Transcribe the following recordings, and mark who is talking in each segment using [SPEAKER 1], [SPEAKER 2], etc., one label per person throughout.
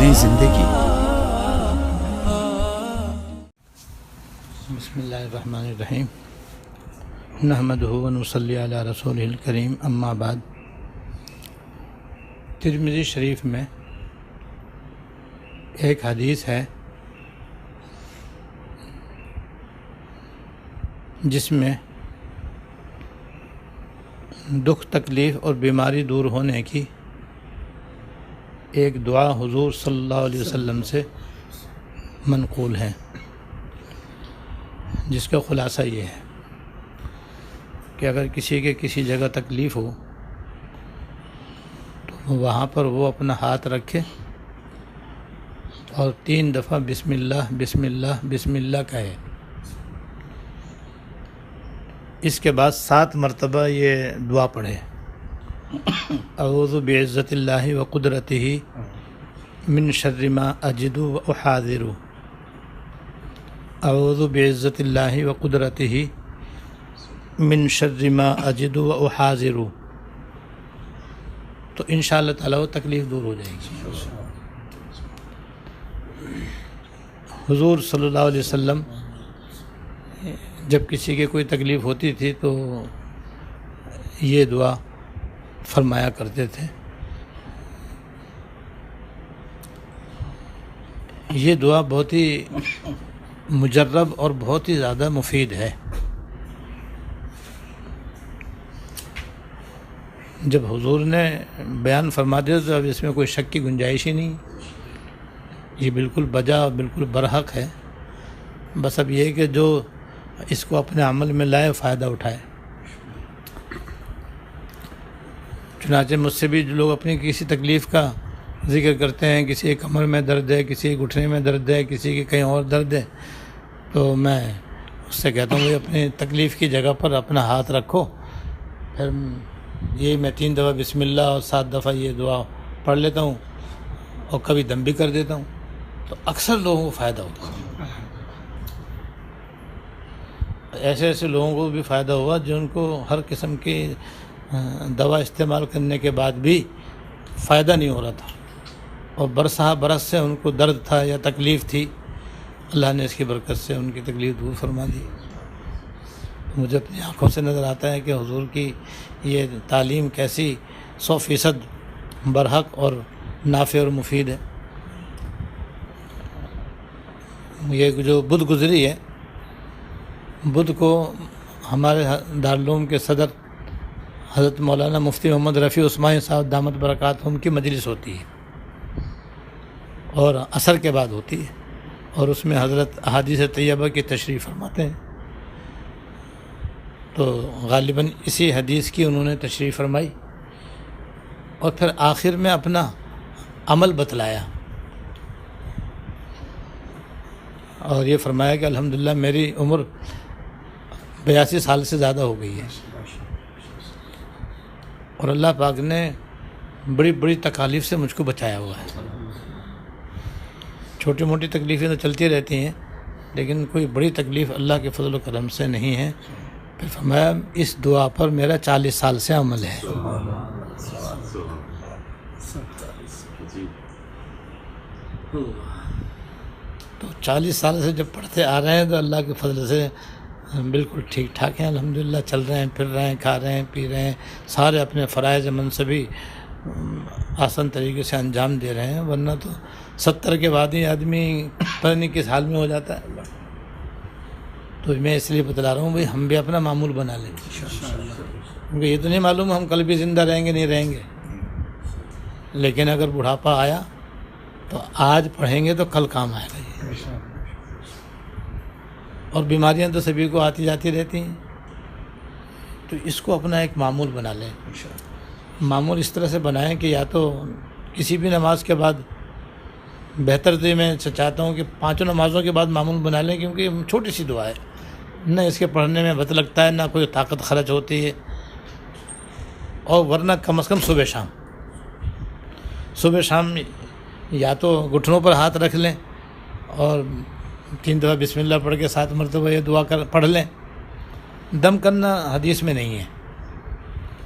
[SPEAKER 1] نئی زندگی۔
[SPEAKER 2] بسم اللہ الرحمن الرحیم نحمدہ و نصلی علی رسولہ الکریم، اما بعد۔ ترمذی شریف میں ایک حدیث ہے جس میں دکھ تکلیف اور بیماری دور ہونے کی ایک دعا حضور صلی اللہ علیہ وسلم سے منقول ہے، جس کا خلاصہ یہ ہے کہ اگر کسی کے کسی جگہ تکلیف ہو تو وہاں پر وہ اپنا ہاتھ رکھے اور 3 دفعہ بسم اللہ بسم اللہ بسم اللہ کہے۔ اس کے بعد 7 مرتبہ یہ دعا پڑھے، اعوذ بعزت اللہ و قدرتہ من شر ما اجد و احاذر، اعوذ بعزت اللہ و قدرتہ من شر ما اجد و احاذر، تو انشاءاللہ تعالیٰ وہ تکلیف دور ہو جائے گی۔ حضور صلی اللہ علیہ وسلم جب کسی کے کوئی تکلیف ہوتی تھی تو یہ دعا فرمایا کرتے تھے۔ یہ دعا بہت ہی مجرب اور بہت ہی زیادہ مفید ہے۔ جب حضور نے بیان فرما دیا تو اب اس میں کوئی شک کی گنجائش ہی نہیں، یہ بالکل بجا اور بالکل برحق ہے۔ بس اب یہ کہ جو اس کو اپنے عمل میں لائے فائدہ اٹھائے۔ چنانچہ مجھ سے بھی جو لوگ اپنی کسی تکلیف کا ذکر کرتے ہیں، کسی کے کمر میں درد ہے، کسی کے گھٹنے میں درد ہے، کسی کے کہیں اور درد ہے، تو میں اس سے کہتا ہوں کہ اپنی تکلیف کی جگہ پر اپنا ہاتھ رکھو، پھر یہ میں 3 دفعہ بسم اللہ اور 7 دفعہ یہ دعا پڑھ لیتا ہوں اور کبھی دم بھی کر دیتا ہوں، تو اکثر لوگوں کو فائدہ ہوتا ہے۔ ایسے لوگوں کو بھی فائدہ ہوا جن کو ہر قسم کی دوا استعمال کرنے کے بعد بھی فائدہ نہیں ہو رہا تھا، اور برس سے ان کو درد تھا یا تکلیف تھی، اللہ نے اس کی برکت سے ان کی تکلیف دور فرما دی۔ مجھے اپنی آنکھوں سے نظر آتا ہے کہ حضور کی یہ تعلیم کیسی 100% برحق اور نافع اور مفید ہے۔ یہ جو بدھ گزری ہے، بدھ کو ہمارے دارالعلوم کے صدر حضرت مولانا مفتی محمد رفیع عثمانی صاحب دامت برکاتہم کی مجلس ہوتی ہے، اور عصر کے بعد ہوتی ہے، اور اس میں حضرت احادیث طیبہ کی تشریح فرماتے ہیں۔ تو غالباً اسی حدیث کی انہوں نے تشریح فرمائی، اور پھر آخر میں اپنا عمل بتلایا، اور یہ فرمایا کہ الحمدللہ میری عمر 82 سال سے زیادہ ہو گئی ہے، اور اللہ پاک نے بڑی بڑی تکالیف سے مجھ کو بچایا ہوا ہے۔ چھوٹی موٹی تکلیفیں تو چلتی رہتی ہیں، لیکن کوئی بڑی تکلیف اللہ کے فضل و کرم سے نہیں ہے۔ پھر فرمایا اس دعا پر میرا 40 سال سے عمل ہے۔ تو 40 سال سے جب پڑھتے آ رہے ہیں تو اللہ کے فضل سے بالکل ٹھیک ٹھاک ہیں، الحمدللہ چل رہے ہیں، پھر رہے ہیں، کھا رہے ہیں، پی رہے ہیں، سارے اپنے فرائض منصبی آسان طریقے سے انجام دے رہے ہیں، ورنہ تو 70 کے بعد ہی آدمی پتہ نہیں کس حال میں ہو جاتا ہے۔ تو میں اس لیے بتلا رہا ہوں بھائی ہم بھی اپنا معمول بنا لیں، کیونکہ یہ تو نہیں معلوم ہم کل بھی زندہ رہیں گے نہیں رہیں گے، لیکن اگر بڑھاپا آیا تو آج پڑھیں گے تو کل کام آئے گا۔ اور بیماریاں تو سبھی کو آتی جاتی رہتی ہیں، تو اس کو اپنا ایک معمول بنا لیں۔ معمول اس طرح سے بنائیں کہ یا تو کسی بھی نماز کے بعد، بہتر تو میں چاہتا ہوں کہ 5 نمازوں کے بعد معمول بنا لیں، کیونکہ یہ چھوٹی سی دعا ہے، نہ اس کے پڑھنے میں وقت لگتا ہے، نہ کوئی طاقت خرچ ہوتی ہے، اور ورنہ کم از کم صبح شام یا تو گھٹنوں پر ہاتھ رکھ لیں اور 3 دفعہ بسم اللہ پڑھ کے 7 مرتبہ یہ دعا پڑھ لیں۔ دم کرنا حدیث میں نہیں ہے،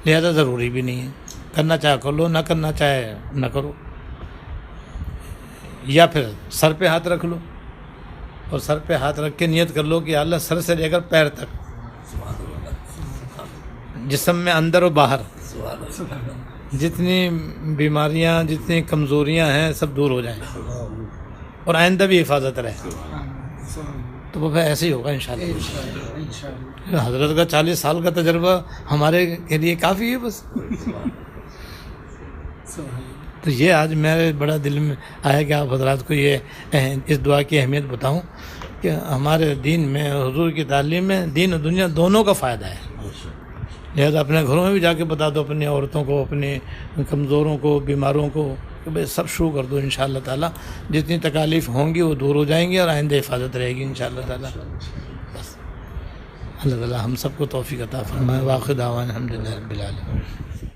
[SPEAKER 2] لہذا ضروری بھی نہیں ہے، کرنا چاہے کر لو، نہ کرنا چاہے نہ کرو۔ یا پھر سر پہ ہاتھ رکھ لو اور سر پہ ہاتھ رکھ کے نیت کر لو کہ اللہ سر سے لے کر پیر تک، جسم میں اندر و باہر جتنی بیماریاں جتنی کمزوریاں ہیں سب دور ہو جائیں اور آئندہ بھی حفاظت رہے، تو وہ پھر ایسے ہی ہوگا انشاءاللہ۔ حضرت کا 40 سال کا تجربہ ہمارے کے لیے کافی ہے بس۔ تو یہ آج میرے بڑا دل میں آیا کہ آپ حضرات کو یہ اس دعا کی اہمیت بتاؤں کہ ہمارے دین میں حضور کی تعلیم میں دین و دنیا دونوں کا فائدہ ہے، لہذا اپنے گھروں میں بھی جا کے بتا دو اپنی عورتوں کو، اپنے کمزوروں کو، بیماروں کو کہ بھئی سب شروع کر دو انشاءاللہ تعالیٰ، جتنی تکالیف ہوں گی وہ دور ہو جائیں گی اور آئندہ حفاظت رہے گی انشاءاللہ تعالیٰ۔ بس اللہ تعالیٰ ہم سب کو توفیق عطا فرمائے۔ واخر دعوانا الحمدللہ رب العالمین۔